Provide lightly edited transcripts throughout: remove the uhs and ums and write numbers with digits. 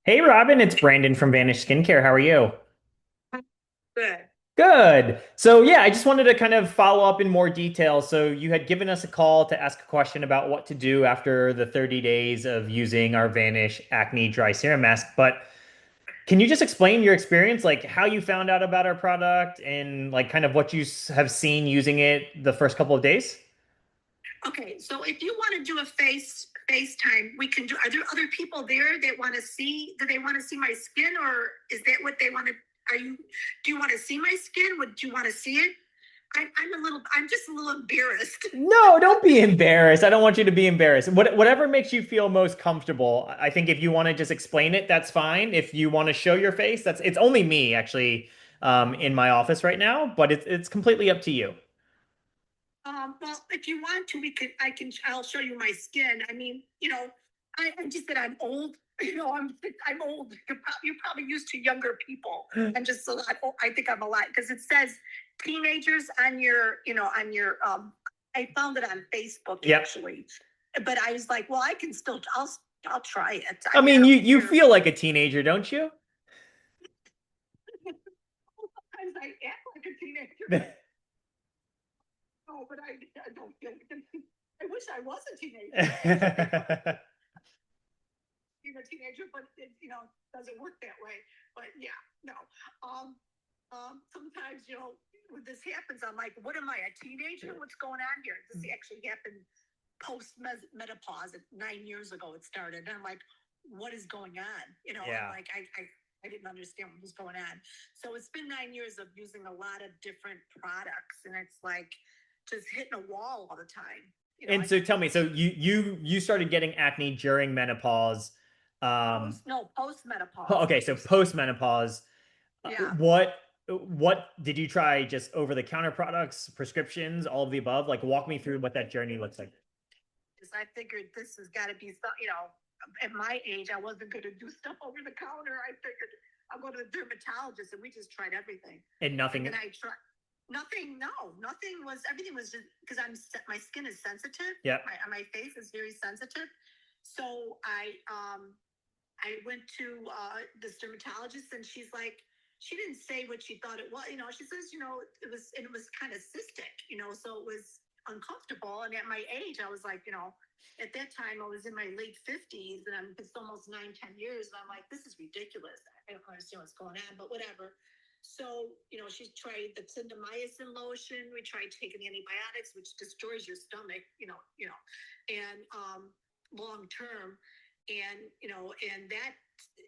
Hey Robin, it's Brandon from Vanish Skincare. How are you? Good. Good. So yeah, I just wanted to kind of follow up in more detail. So you had given us a call to ask a question about what to do after the 30 days of using our Vanish Acne Dry Serum Mask. But can you just explain your experience, like how you found out about our product and like kind of what you have seen using it the first couple of days? Okay, so if you want to do a FaceTime, we can do. Are there other people there that want to see? Do they want to see my skin, or is that what they want to? Are you? Do you want to see my skin? Would you want to see it? I'm a little. I'm just a little embarrassed. No, don't be embarrassed. I don't want you to be embarrassed. Whatever makes you feel most comfortable. I think if you want to just explain it, that's fine. If you want to show your face, it's only me actually in my office right now, but it's completely up to you. Well, if you want to, we could. I can. I'll show you my skin. I mean, I just said I'm old. I'm old. You're probably used to younger people. I'm just a lot. I think I'm a lot because it says teenagers on your. On your. I found it on Facebook Yep. actually, but I was like, well, I can still. I'll try it. I I mean, I mean, don't you care. feel like a teenager, don't you? Sometimes I act like a teenager. No, but I don't feel. I wish I was a teenager. Being a teenager, but it doesn't work that way. But yeah, no. Um, Sometimes when this happens, I'm like, what am I, a teenager? What's going on here? This actually happened post menopause. 9 years ago, it started, and I'm like, what is going on? I'm Yeah. like, I didn't understand what was going on. So it's been 9 years of using a lot of different products, and it's like just hitting a wall all the time. And I so just tell me, don't. so you started getting acne during menopause. Um, Post menopause. okay, so post-menopause. Yeah. What did you try? Just over-the-counter products, prescriptions, all of the above? Like, walk me through what that journey looks like. Because I figured this has got to be some, at my age, I wasn't going to do stuff over the counter. I figured I'll go to the dermatologist, and we just tried everything. And And nothing. then I tried nothing. No, nothing was. Everything was just because my skin is sensitive. Yep. My face is very sensitive. So I went to this dermatologist, and she's like, she didn't say what she thought it was. She says, it was kind of cystic, so it was uncomfortable. And at my age, I was like, at that time, I was in my late 50s, and it's almost 9, 10 years. And I'm like, this is ridiculous. I don't understand what's going on, but whatever. So, she tried the clindamycin lotion. We tried taking the antibiotics, which destroys your stomach, and long term, and that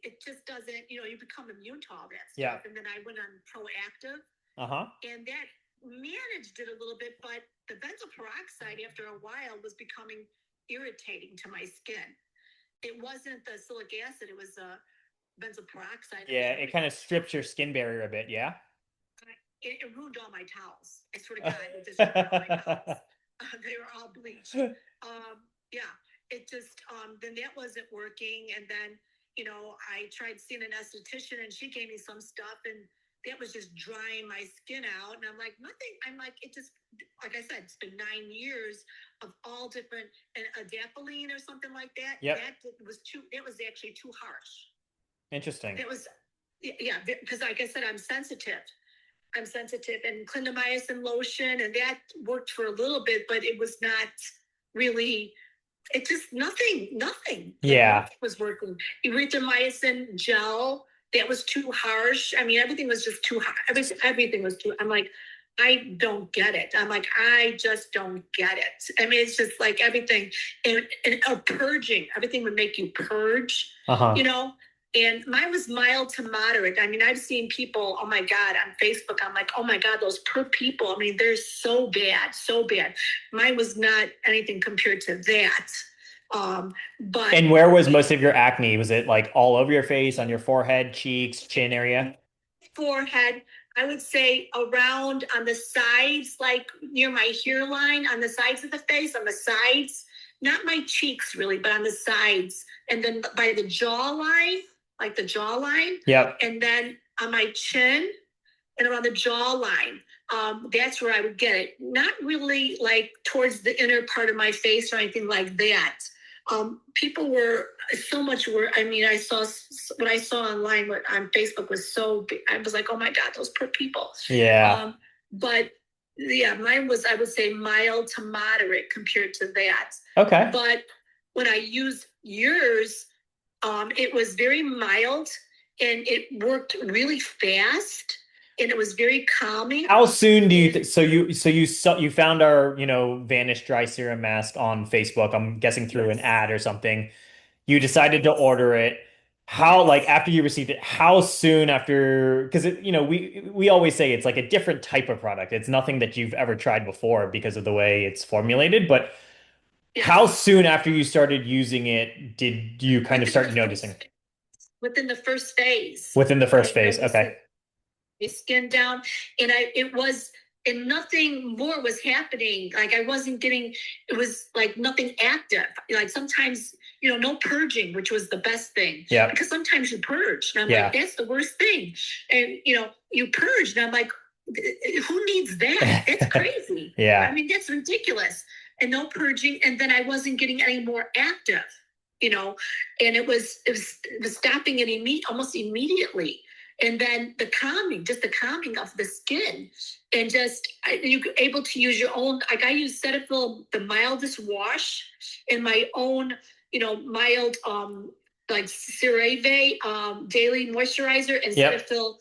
it just doesn't, you become immune to all that Yeah. stuff. And then I went on Proactiv, Uh-huh. and that managed it a little bit, but the benzoyl peroxide after a while was becoming irritating to my skin. It wasn't the silic acid, it was benzoyl peroxide. It was Yeah, it really, kind of strips your skin barrier a bit, yeah? it ruined all my towels. I swear to God, it just ruined all my towels. They were all bleached. Yeah, it just then that wasn't working, and then I tried seeing an esthetician, and she gave me some stuff, and that was just drying my skin out. And I'm like, nothing. I'm like, it just, like I said, it's been 9 years of all different, and adapalene or something like that. Yep. That was too. That was actually too harsh. Interesting. It was, yeah, because like I said, I'm sensitive. I'm sensitive, and clindamycin lotion, and that worked for a little bit, but it was not really. It just nothing, like Yeah. nothing was working. Erythromycin gel, that was too harsh. I mean, everything was just too hard. Everything was too. I'm like, I don't get it. I'm like, I just don't get it. I mean, it's just like everything, and purging. Everything would make you purge, Uh-huh. you know. And mine was mild to moderate. I mean, I've seen people, oh my God, on Facebook. I'm like, oh my God, those poor people. I mean, they're so bad, so bad. Mine was not anything compared to that. But And where was most of your acne? Was it like all over your face, on your forehead, cheeks, chin area? forehead, I would say around on the sides, like near my hairline, on the sides of the face, on the sides, not my cheeks really, but on the sides. And then by the jawline, like the jawline, Yep. and then on my chin and around the jawline. That's where I would get it. Not really like towards the inner part of my face or anything like that. people were so much worse. I mean, I saw what I saw online on Facebook was so big. I was like, oh my God, those poor people. Yeah. But yeah, mine was, I would say, mild to moderate compared to that. Okay. But when I used yours, it was very mild and it worked really fast and it was very calming. How soon do you you found our, Vanish dry serum mask on Facebook, I'm guessing through an Yes. ad or something. You decided to Yes. order it. How, like, Yes. after you received it, how soon after, because we always say it's like a different type of product. It's nothing that you've ever tried before because of the way it's formulated, but how Yes. soon after you started using it did you kind of Within the start noticing? first, within the first phase, Within the first I phase. noticed Okay. it, my skin down, and it was, and nothing more was happening. Like I wasn't getting, it was like nothing active. Like sometimes, no purging, which was the best thing, Yeah. because sometimes you purge, and I'm like, Yeah. that's the worst thing. And you purge, and I'm like, who needs that? That's crazy. I Yeah. mean, that's ridiculous. And no purging, and then I wasn't getting any more active, you know, and it was stopping it almost immediately. And then the calming, just the calming of the skin, and just you're able to use your own. Like I use Cetaphil, the mildest wash, in my own, mild like CeraVe daily moisturizer and Yep. Cetaphil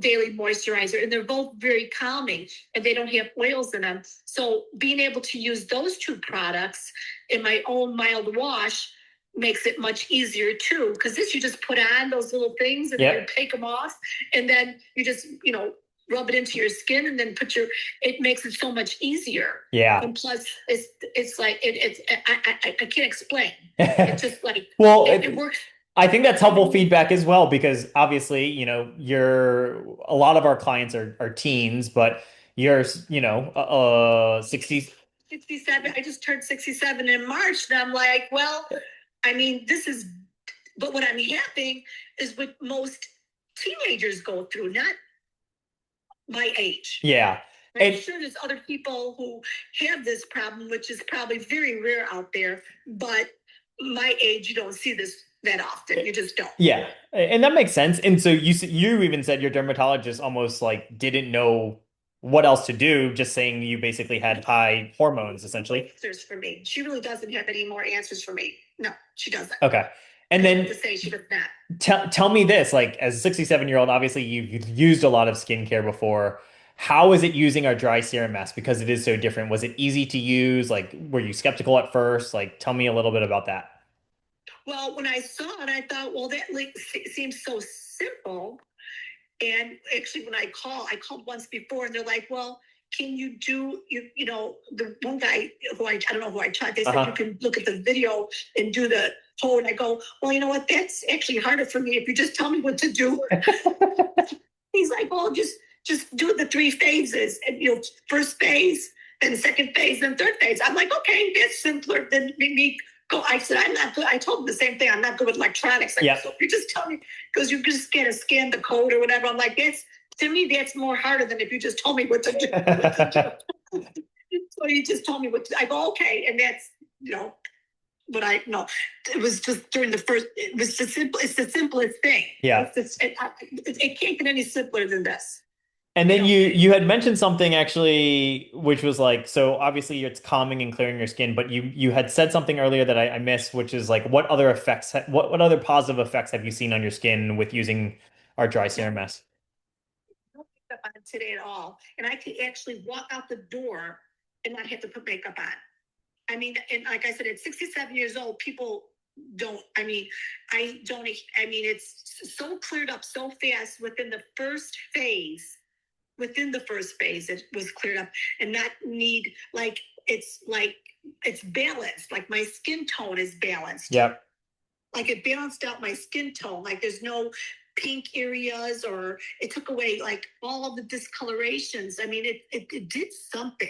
daily moisturizer, and they're both very calming, and they don't have oils in them. So being able to use those two products in my own mild wash makes it much easier too, because this you just put on those little things and then you Yep. take them off, and then you just rub it into your skin, and then it makes it so much easier. Yeah. And plus it's like it's I can't explain. It's just like Well, it works. I think that's helpful feedback as well because obviously, you're a lot of our clients are teens, but you're, 60s. 67. I just turned 67 in March, and I'm like, well, I mean, but what I'm having is what most teenagers go through, not my age. Yeah. I'm And sure there's other people who have this problem, which is probably very rare out there, but my age, you don't see this that often. You just don't. yeah, and that makes sense. And so you even said your dermatologist almost like didn't know what else to do, just saying you basically had high hormones essentially. Answers for me. She really doesn't have any more answers for me. No, she doesn't. Okay. And I have then to say she does not. tell me this, like as a 67-year-old, obviously you've used a lot of skincare before. How is it using our dry serum mask? Because it is so different. Was it easy to use? Like, were you skeptical at first? Like, tell me a little bit about that. Well, when I saw it, I thought, well, that seems so simple. And actually, when I called once before, and they're like, "Well, can you do the one guy who I don't know who I tried? They said you Uh-huh. can look at the video and do the code." And I go, "Well, you know what? That's actually harder for me if you just tell me what to do." He's like, "Well, just do the three phases, and first phase, then second phase, then third phase." I'm like, "Okay, that's simpler than me." Go. I said, "I'm not good." I told him the same thing. I'm not good with electronics. Like, Yeah. so you just tell me, because you just gotta scan the code or whatever. I'm like, that's to me, that's more harder than if you just told me what to do. So you just told me what to. I go, okay, and that's but I no, it was just during the first. It was the simple. It's the simplest thing. Yeah. It can't get any simpler than this. And then you had mentioned something actually, which was like, so obviously it's calming and clearing your skin, but you had said something earlier that I missed, which is like, what other effects, what other positive effects have you seen on your skin with using our dry serum mask? No makeup on today at all, and I could actually walk out the door and not have to put makeup on. I mean, and like I said, at 67 years old, people don't. I mean, I don't. I mean, it's so cleared up so fast within the first phase. Within the first phase, it was cleared up, and not need like it's balanced. Like my skin tone is balanced. Yep. Like it balanced out my skin tone. Like there's no pink areas, or it took away like all of the discolorations. I mean, it did something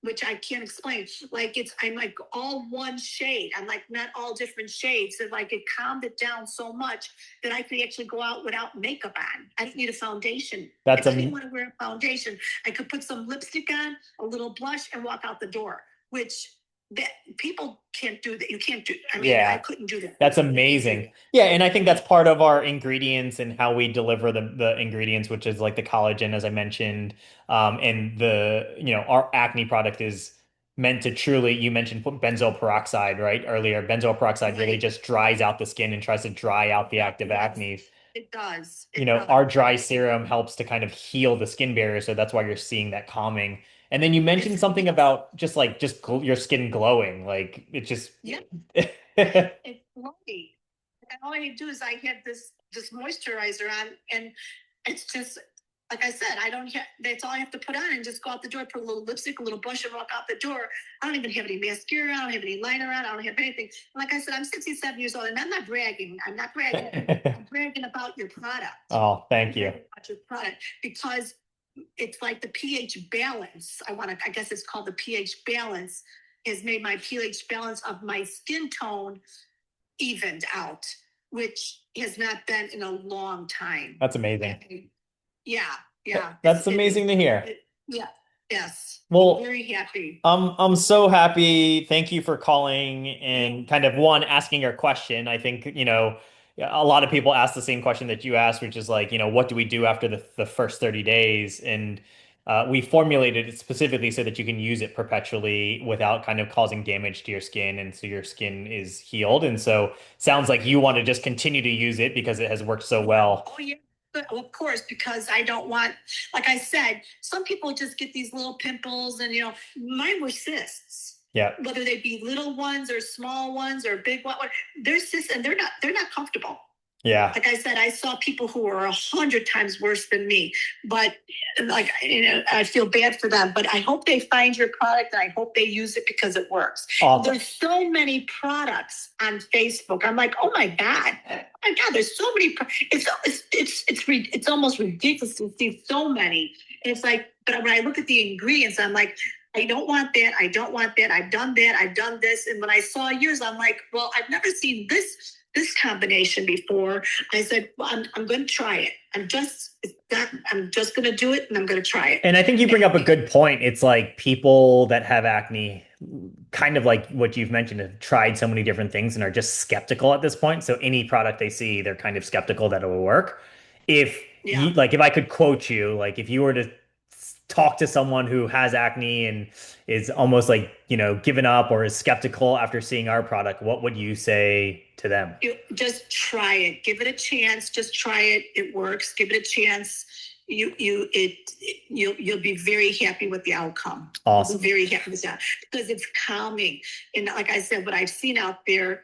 which I can't explain. Like I'm like all one shade. I'm like not all different shades. And like it calmed it down so much that I could actually go out without makeup on. I didn't need a foundation. That's I didn't want to wear a foundation. I could put some lipstick on, a little blush, and walk out the door, which that people can't do that. You can't do. I mean, I Yeah. couldn't do that. That's I can't do amazing. that. Yeah, and I think that's part of our ingredients and how we deliver the ingredients, which is like the collagen, as I mentioned, and our acne product is meant to truly. You mentioned benzoyl peroxide, right? Earlier, benzoyl peroxide really Right. just dries out the skin and tries to dry out the active Yes, acne. it does. You It know, does. our dry serum helps to kind of heal the skin barrier, so that's why you're seeing that calming. And then you mentioned It's something about just your skin glowing, like it just. yeah. It's lovely. And all I do is I have this moisturizer on, and it's just like I said, I don't have. That's all I have to put on, and just go out the door, put a little lipstick, a little blush, and walk out the door. I don't even have any mascara. I don't have any liner on. I don't have anything. Like I said, I'm 67 years old, and I'm not bragging. I'm not bragging. I'm bragging about your product. Oh, I'm thank you. bragging about your product because it's like the pH balance. I guess it's called the pH balance, has made my pH balance of my skin tone evened out, which has not been in a long time. That's amazing. And yeah, yeah, That's it is. amazing to hear. Yeah, yes, Well, very happy. I'm so happy. Thank you for calling and kind of one asking your question. I think, a lot of people ask the same question that you asked, which is like, what do we do after the first 30 days? And we formulated it specifically so that you can use it perpetually without kind of causing damage to your skin. And so your skin is healed. And so sounds like you want to just continue to use it because it has worked so well. Oh yeah. Of course, because I don't want, like I said, some people just get these little pimples, and mine were cysts. Yeah. Whether they be little ones or small ones or big ones, they're cysts, and they're not comfortable. Yeah. Like I said, I saw people who are 100 times worse than me, but like I feel bad for them. But I hope they find your product, and I hope they use it because it works. Awesome. There's so many products on Facebook. I'm like, oh my god, there's so many. It's almost ridiculous to see so many. And it's like, but when I look at the ingredients, I'm like, I don't want that. I don't want that. I've done that. I've done this. And when I saw yours, I'm like, well, I've never seen this combination before. I said, well, I'm going to try it. I'm just going to do it, and I'm going to try it. And I think you bring up a good point. It's like people that have acne, kind of like what you've mentioned, have tried so many different things and are just skeptical at this point. So any product they see, they're kind of skeptical that it will work. If Yeah. if I could quote you, like if you were to talk to someone who has acne and is almost like, given up or is skeptical after seeing our product, what would you say to them? You just try it. Give it a chance. Just try it. It works. Give it a chance. You'll be very happy with the outcome. Awesome. Very happy with that because it's calming. And like I said, what I've seen out there,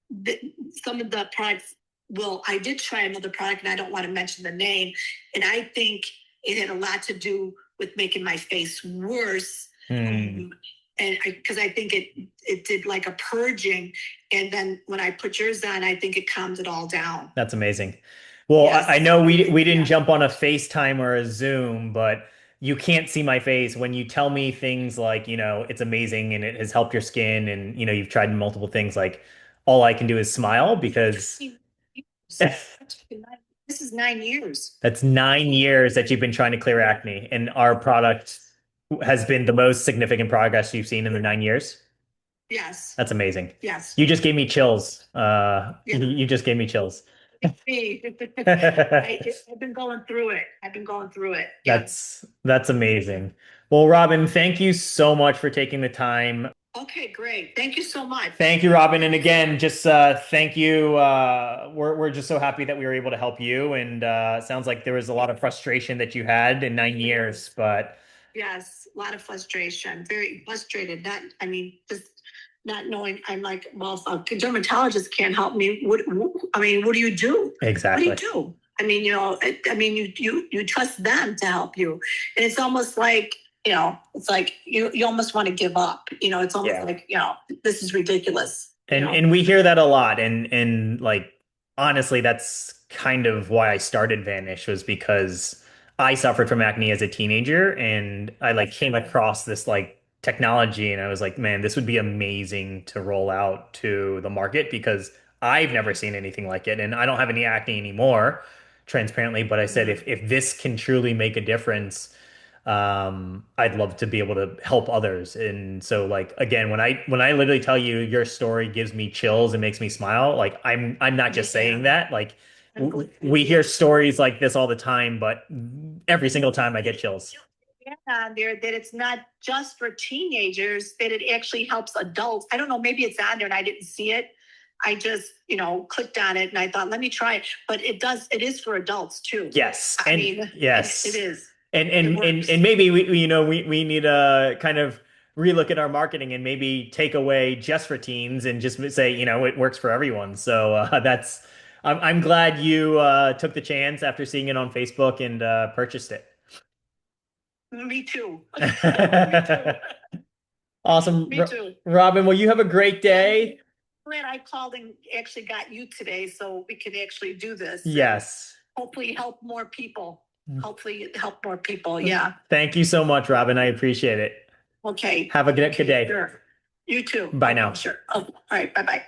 the, some of the products. Well, I did try another product, and I don't want to mention the name. And I think it had a lot to do with making my face worse. Hmm. And because I think it did like a purging, and then when I put yours on, I think it calmed it all down. That's amazing. Well, Yes. I know we didn't Yeah. jump on a FaceTime or a Zoom, but you can't see my face when you tell me things like, it's amazing and it has helped your skin and, you've tried multiple things. Like all I can do is smile because This is 9 years. that's 9 years that you've been trying to clear acne, and our product has been the most significant progress you've seen in the 9 years. Yes. That's amazing. Yes. You just gave me chills. Yeah. You just gave me chills. Hey, I've been going through it. I've been going through it. Yeah. That's amazing. Well, Robin, thank you so much for taking the time. Okay, great. Thank you so much. Thank you, Robin. And again, just thank you. We're just so happy that we were able to help you. And sounds like there was a lot of frustration that you had in 9 years, but Yes, a lot of frustration. Very frustrated. Not, I mean, just not knowing. I'm like, well, if a dermatologist can't help me, I mean, what do you do? exactly. What do you do? I mean, you trust them to help you, and it's almost like it's like you almost want to give up. It's almost Yeah. like this is ridiculous. And we hear that a lot. And like honestly, that's kind of why I started Vanish, was because I suffered from acne as a teenager and I like came across this like technology and I was like, man, this would be amazing to roll out to the market because I've never seen anything like it and I don't have any acne anymore, transparently, but I said if this can truly make a difference, I'd love to be able to help others. And so like again, when I literally tell you your story gives me chills and makes me smile, like I'm not just saying Yeah. that. Like I'm glad. we Yeah. hear stories like this all the time, but every single time I get chills. On there that it's not just for teenagers, that it actually helps adults. I don't know, maybe it's on there and I didn't see it. I just, clicked on it and I thought, let me try it. But it is for adults too. Yes. I And mean, it yes. is. And It and and works. and maybe we need to kind of relook at our marketing and maybe take away just for teens and just say, it works for everyone. So that's I'm glad you took the chance after seeing it on Facebook and purchased it. Me too. Me too. Awesome, Me too. Robin. Well, you have a great And day. glad I called and actually got you today so we can actually do this and Yes. hopefully help more people. Hopefully help more people. Yeah. Thank you so much, Robin. I appreciate it. Okay. Have a good Okay. day. Sure. You too. Bye Okay, now. sure. Oh, all right. Bye bye.